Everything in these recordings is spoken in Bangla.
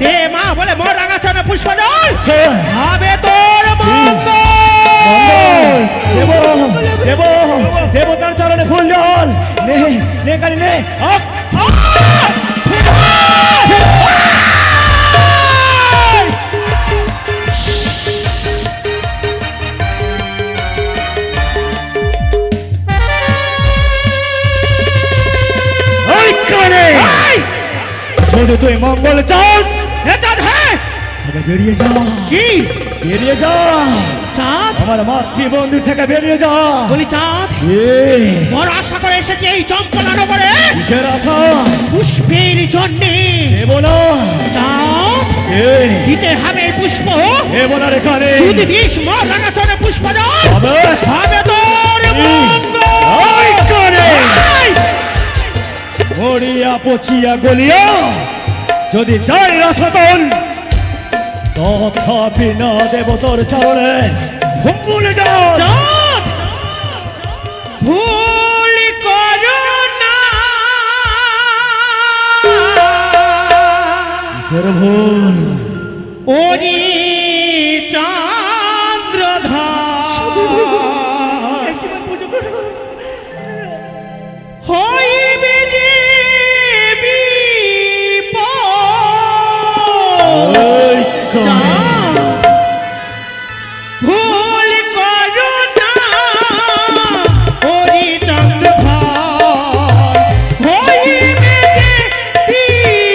দে মা বলে মোর রাঙাচরণে পুষ্পজল হবে তোর মঙ্গল। দেব দেব দেবতার চরণে ফুল জল নে নে কালি নে আপ যদি তুই মঙ্গল চাস হ্যাঁ বেরিয়ে যা। কি বেরিয়ে যা চাঁদ? আমার মাতৃমন্দির থেকে বেরিয়ে যা। বলি চাঁদ বড় আশা করে এসেছে এই চম্পলা নগরে কিসের আশা? পুষ্পের জন্যে। দেব না চাঁদ দিতে হবে এই পুষ্প। দেব না এখানে যদি দিস মোর রাঙাচরণে পুষ্পজল হবে হবে তোর মঙ্গল। মরিয়া পচিয়া গলিয়া যদি চাই রসতন তথাপি না দেব তোর চরণে ভুলে যা। চাঁদ ভুল করো না। কিসের ভুল? ওরে চন্দ্রধর হইবে যে বিপদ। চাঁদ ভুল করো না। ওরে চন্দ্রধর হইবে যে বিপদ।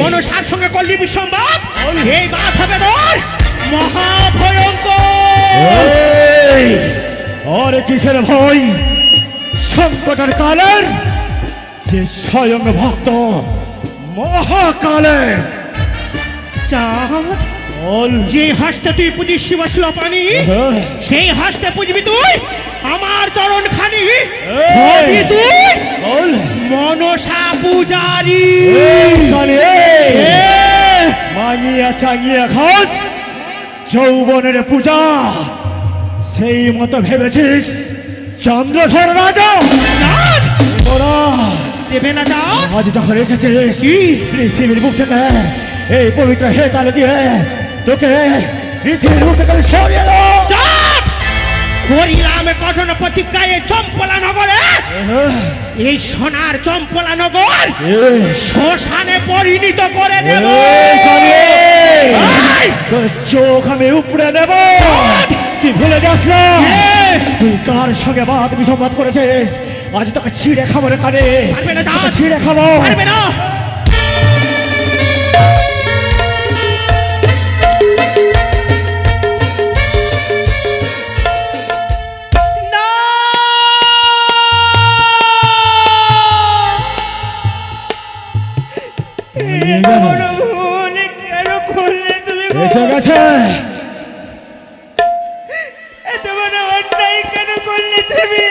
মনসার সঙ্গে করলি বিসম্বাদ। এই বাত হবে তোর মহাভয়ঙ্কর। আরে কিসের ভয়? সংকটের কালের যে স্বয়ং ভক্ত মহাকালের। চাঁদ যে হাসতে তুই পুজিস শিবশিলা পানি সেই হাসতে পুজবি তুই আমার চরণ খানি। তুই মনসা পূজারি মাঙিয়া চাঙিয়া খাস যৌবনের পূজা সেই মতো ভেবেছিস চন্দ্রধর রাজা? দেবে না যাও। আজ যখন এসেছিস পৃথিবীর বুক থেকে এই পবিত্র হে তালে দিয়ে তোকে পৃথিবীর বুক থেকে সরিয়ে দাও। হরিরামে কঠোর প্রতিজ্ঞায় চম্পলা নগরে এই সোনার চম্পলা নগর শ্মশানে পরিণত করে দেব। তোর চোখ আমি উপড়ে নেব। তুই ভুলে যাস না তুই কার সঙ্গে বাদ বিসম্বাদ করেছিস। আজ তোকে ছিঁড়ে খাবো রে কানে, পারবে না তোকে দাঁত। ছিঁড়ে খাবো। পারবে না। না! নিয়ে গেল। বড় ভুল কেন করলে তুমি গো? এসে গেছে। এত বড় অন্যায় কেন করলে তুমি?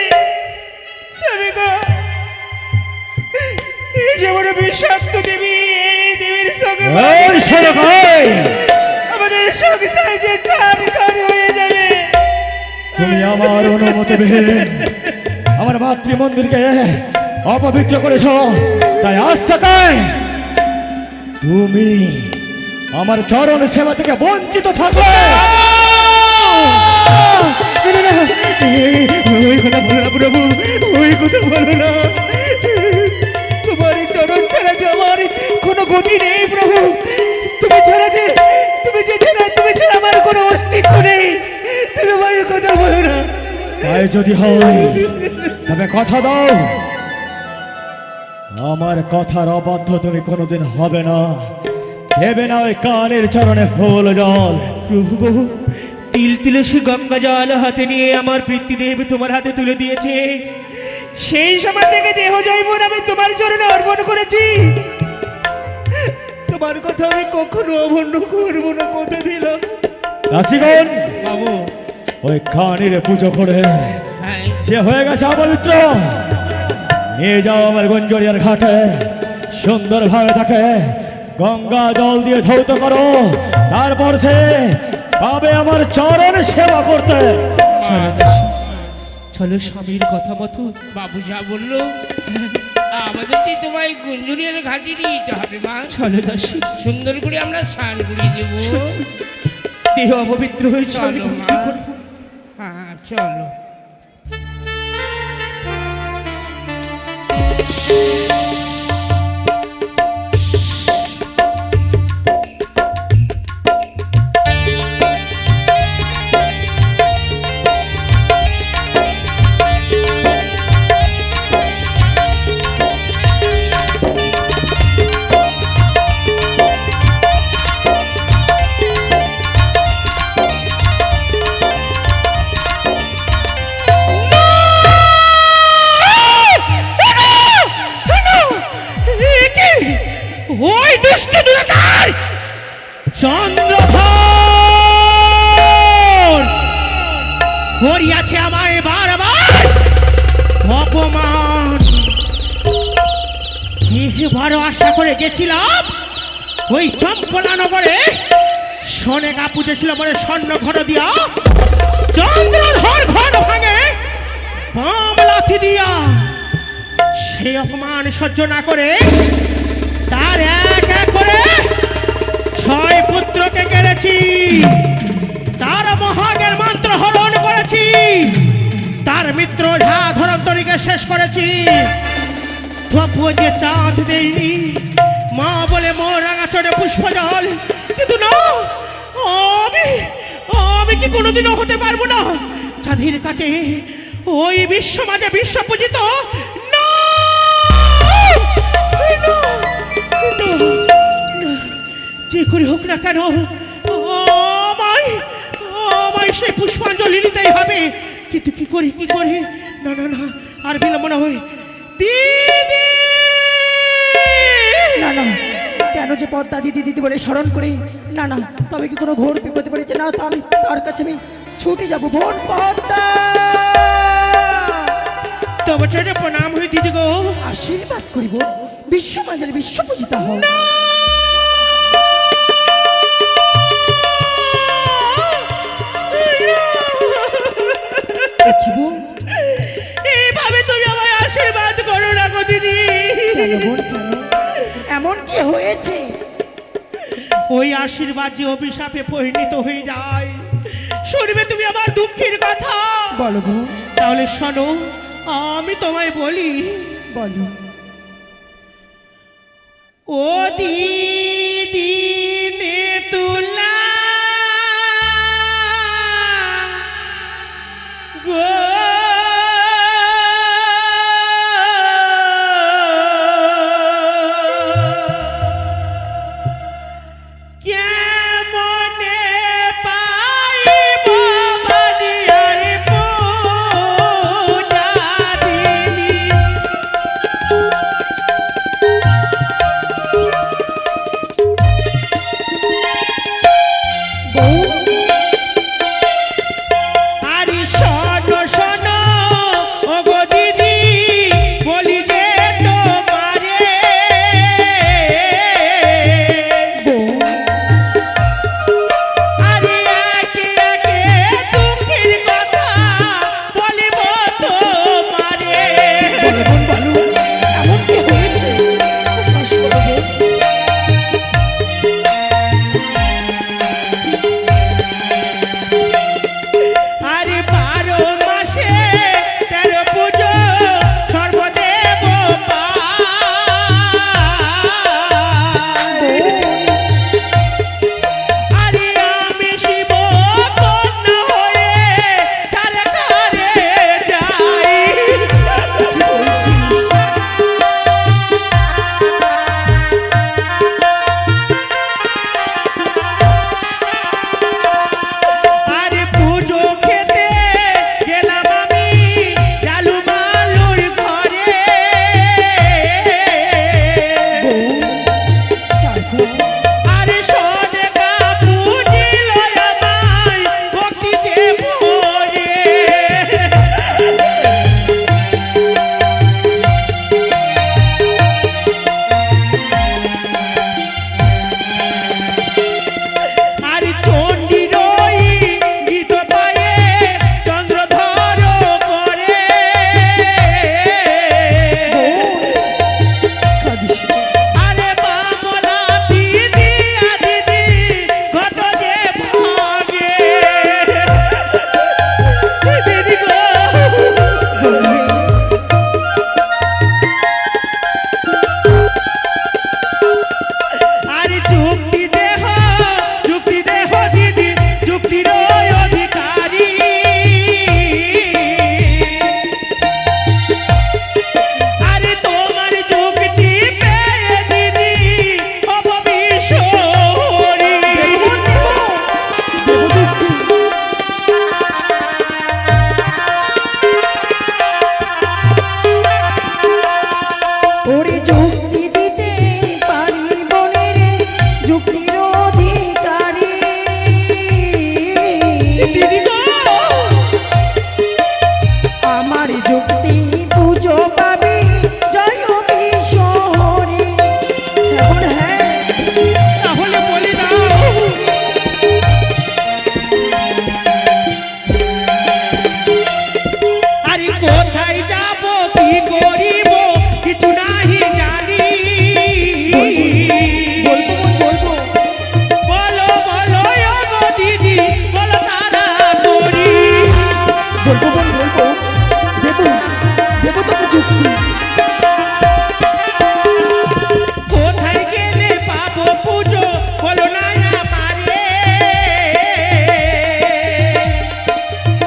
স্বামী গো, এই যে বড় বিষাক্ত দেবী, এই দেবীর সঙ্গে এই শোনো ভাই, আমাদের সংসার যে ছাড়খাড় হয়ে যাবে। তুমি আমার অনুমতি বিহীন আমার মাতৃমন্দিরকে অপবিত্র করেছ। তাই আজ থেকে তুমি আমার চরণ সেবা থেকে বঞ্চিত থাকবে। ওই কথা বলো না প্রভু, ওই কথা বলো না। তোমার এই চরণ ছাড়া যে আমার কোনো গতি নেই প্রভু। তুমি ছাড়া যে, তুমি যেতে না, তুমি ছাড়া আমার কোনো অস্তিত্ব নেই। তুমি আমার এই কথা বলো না। তাই যদি হয় তবে কথা দাও, আমার কথার অবাধ্য তুমি কোনোদিন হবে না। দেবে না ওই কানের চরণে ফুল জল। প্রভু গো, তিল তিলে সে গঙ্গা জল হাতে নিয়ে আমার পিতৃদেব তোমার হাতে তুলে দিয়েছে। সেই সময় থেকে দেহ জৈবন আমি তোমার চরণে অর্পণ করেছি। তোমার কথা আমি কখনো অবন্য করবো না, কথা দিলাম। দাসীগণ, বাবু, ওই কানের পুজো করে হ্যাঁ, সে হয়ে গেছে অপবিত্র। নিয়ে যাও আমার গঞ্জরিয়ার ঘাটে, সুন্দরভাবে তাকে গঙ্গা জল দিয়ে ধৌত করো। তারপর সে পাবে আমার চরণ সেবা করতে। চলো স্বামীর কথা মতো। বাবু যা বললো আমাদেরকে তোমায় গুঞ্জুরিয়ার ঘাটি নিয়ে যেতে হবে মা। চলো দাসী, সুন্দর করে আমরা স্নান করিয়ে দেবো। দেহ অপবিত্র হয়েছে, আমি চলো কি মা। করবো? হ্যাঁ চলো। ওই দুষ্ট দুরাচার চন্দ্রধর করিয়াছে আমায় বারবার অপমান। বড় আশা করে গেছিলাম ওই চম্পলা নগরে সোনেগা পুজেছিল বলে স্বর্ণ ঘট দিয়া চন্দ্রধর ঘট ভাঙে বাম লাথি দিয়া। সে অপমান সহ্য না করে তার এক এক করে 6 পুত্রকে কেড়েছি। তার মহাজ্ঞান মন্ত্র হরণ করেছি। তার মিত্র ঝা ধরন্তরীকে শেষ করেছি। তবুও যে চাঁদ দেইনি মা বলে মোর রাঙা চড়ে পুষ্প জল। কিন্তু না, আমি কি কোনোদিনও হতে পারবো না চাঁদের কাছে ওই বিশ্ব মাঝে বিশ্ব পূজিত। না, না, না, না, যে করে হোক না কেন আমায় সেই পুষ্পাঞ্জলি নিতেই হবে। কিন্তু কি করি, কি করি? না না না, আর বিলম্ব না হয়। দিদি, না না, কেন যে পদ্মা দিদি দিদি বলে স্মরণ করি? না না, তবে কি কোনো ঘোর বিপদে পড়েছে? না, তো আমি তার কাছে আমি ছুটে যাবো। বোন পদ্মা, তোমার চরণে প্রণাম হই দিদি গো। আশীর্বাদ করিব, বিশ্ব মাঝের বিশ্ব পূজিতা হও। দেখিব এইভাবে তুমি আমায় আশীর্বাদ করো না গো দিদি। কেন বোন, কেন? এমন কি হয়েছে? ওই আশীর্বাদ যে অভিশাপে পরিণত হয়ে যায়। শুনবে তুমি আমার দুঃখের কথা? বলো বোন, তাহলে শোনো, আমি তোমায় বলি। বলো। ও দিদি নে তুলা বউ আরে শোনো শোনো ও গো দিদি বলি যে তোমারে বউ আরে একে একে দুঃখের কথা বলিব তোমারে বলো বোন বলো এমন কি হয়েছে প্রকাশ করো বোন। আরে 12 মাসে 13 পুজো সর্বদেব পায়। আরে আমি শিব কন্যা হয়ে কারে কারে যাই। কি বলছিস আরে পুজো খেতে গেলাম আমি লালু মালুর ঘরে। বউ তারপর আরে সোনে কাপু দিল আমায় ভক্তিতে ভরে। আরে চণ্ডীর ওই গীত পায়ে চন্দ্রধর করে। কাঁদিস না। আরে বামলা দিদি দিদি কত যে ভাগে দিদি গো। বন্ধু আরে যুক্তি দেহ দিদি যুক্তির অধিকারী। আরে তোমার যুক্তি পেয়ে দিদি অপবিশ্বরী। ওরে যুক্তি দিতে পারি বনের যুক্তির অধিকারী। দিদি গো আমার যুক্তি পুজো পাবি জয় বিশ্বহরি। এখন হ্যাঁ তাহলে বলি দাও আরে কোথায় যাব কি করিব কিছু নাহি জানি। বলবো বলবো বলো বলো ও গো দিদি বলো তারা করি। বলবো বোন বলবো দেবো দেবো তোকে যুক্তি। কোথায় গেলে পাবো পুজো বলো না আমারে।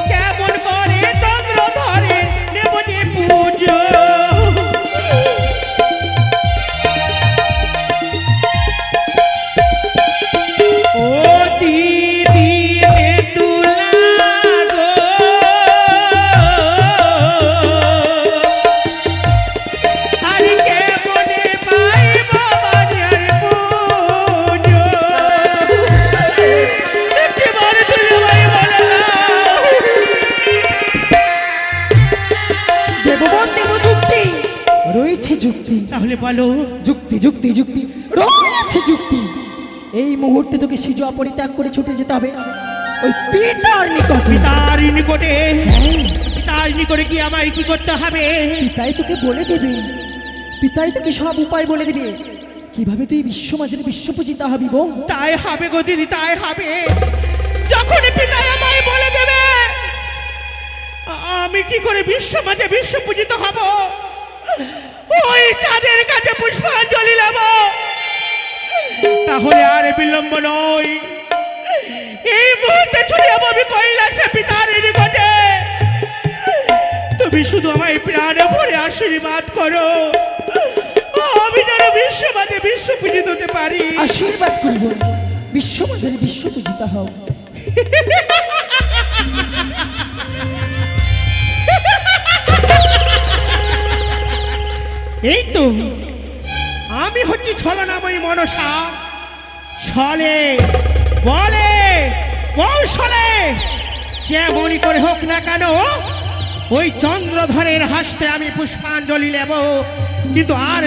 কেমন করে চন্দ্র ধরে নেব যে পুজো। ও দিদি তুলা গো আরে কেমনে পাইব বাজার পুজো। একেবারে তুলে ভাই বলে দাও। দেবো বোন দেবো যুক্তি রয়েছে যুক্তি। তাহলে বলো যুক্তি যুক্তি যুক্তি রয়েছে যুক্তি। এই মুহূর্তে তোকে সিজু অপরিত্যাগ করে ছুটে যেতে হবে ওই পিতার নিকটে। পিতার নিকটে পিতার নিকটে কি আমায় কি করতে হবে? পিতাই তোকে বলে দেবে, পিতাই তোকে সব উপায় বলে দেবে কিভাবে তুই বিশ্ব মাঝের বিশ্ব পূজিতা হবি বউ। তাই হবে গো দিদি তাই হবে। যখন পিতা আমায় বলে দেবে আমি কি করে বিশ্ব মাঝে বিশ্ব পূজিত হব। ওই চাঁদের কাছে পুষ্পাঞ্জলি নেব। তাহলে আর বিলম্ব নয় এই মুহূর্তে ছুটে যাবো আমি কৈলাসে পিতার নিকটে। তুমি শুধু আমায় প্রাণে ভরে আশীর্বাদ করো আমি যেন বিশ্ব মাঝে বিশ্ব পূজিত হতে পারি। আশীর্বাদ করব বিশ্ব মাঝের বিশ্ব পূজিতা হও। এই তো আমি হচ্ছি ছলনাময়ী মনসা। ছলে বলে কৌশলে যেমনই করে হোক না কেন ওই চন্দ্রধরের হাসতে আমি পুষ্পাঞ্জলি নেব, কিন্তু আর